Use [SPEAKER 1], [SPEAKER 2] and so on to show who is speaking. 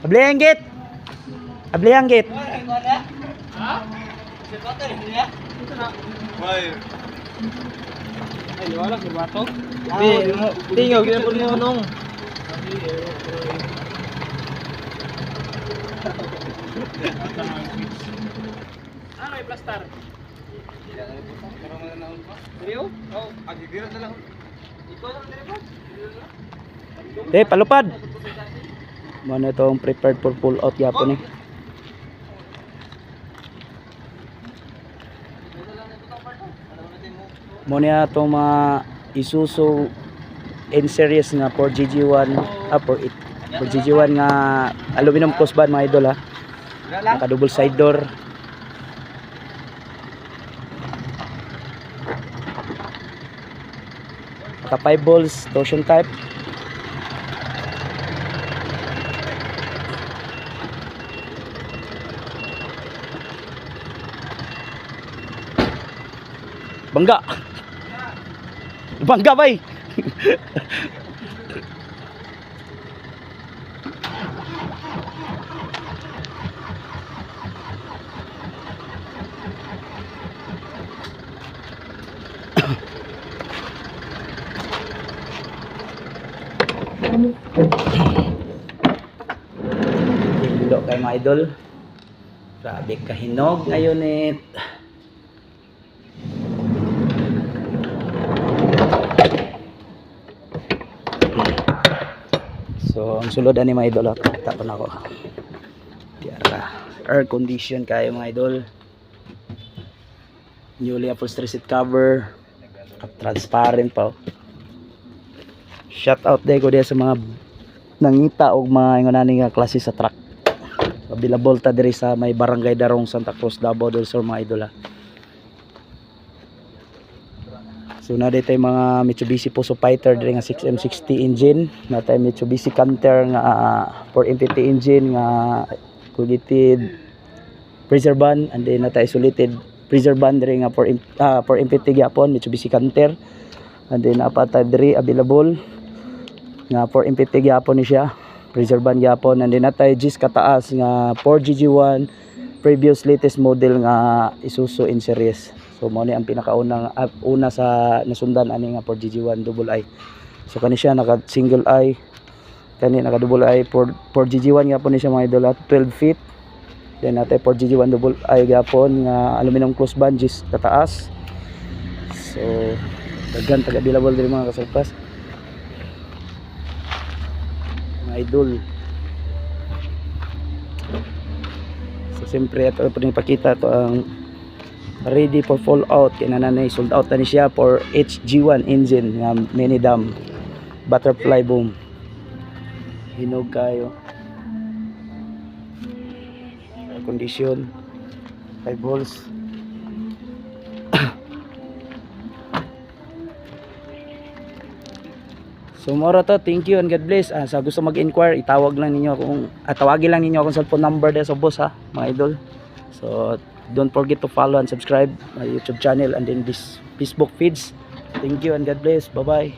[SPEAKER 1] Ablianggit. Ablianggit.
[SPEAKER 2] Ha? Sirkote niya. Ito na. Bay. Ay, wala sa bato. Tingog din po niyo nung. Ano ay plaster? Seriyo? Oh, agigiro na lang. Ikaw lang dire po.
[SPEAKER 1] Palupad. Mano itong prepared for pull out yapon eh. Muna itong mga Isuzu N-Series nga 4GG1 4GG1 nga aluminum crossbar mga idol ha. Naka double side door. Naka 5 volts torsion type. Bangga. Bangga bay. Hilo kay mga idol. Grabe kahinog ngayon eh. So ang sulod ani mga idol, tapon ako. Tiara, air condition kayo mga idol. Newly upholstery seat cover. Transparent pa. Shout out day ko diya sa mga nangita og mga ingonani nga klase sa truck. Available ta diri sa may Barangay Darong Santa Cruz, Davao del Sur mga idol. So na dito mga Mitsubishi Fuso Fighter diri nga 6M60 engine, na tay Mitsubishi Canter nga 4MPT engine nga corrugated freezer band, and then na tay isolated freezer band diri nga 4MPT gyapon Mitsubishi Canter, and then apatay diri available nga 4MPT gyapon ni siya freezer band gyapon, and then natay GIS kataas nga 4GG1 previous latest model nga Isuzu N-Series. So mo ni ang pinakaunang una sa nasundan ani nga 4GG1 double I. So kani siya naka single I, kani naka double I 4GG1 gyapon ni siya mga idol, 12 feet. Then natay 4GG1 double I gyapon nga aluminum close band GIS kataas. So daghan taga available diri mga kasalpas mga idol. So siyempre ito po ipakita to ang ready for fall out, kaya nanay sold out na ni siya for HG1 engine nga mini dam butterfly boom. Hinog kayo, air condition 5 volts. So mora to, thank you and God bless. Sa gusto mag-inquire, itawag lang ninyo akong tawagin lang ninyo akong cellphone number there sa boss ha mga idol. So don't forget to follow and subscribe my YouTube channel and then this Facebook feeds. Thank you and God bless. Bye bye.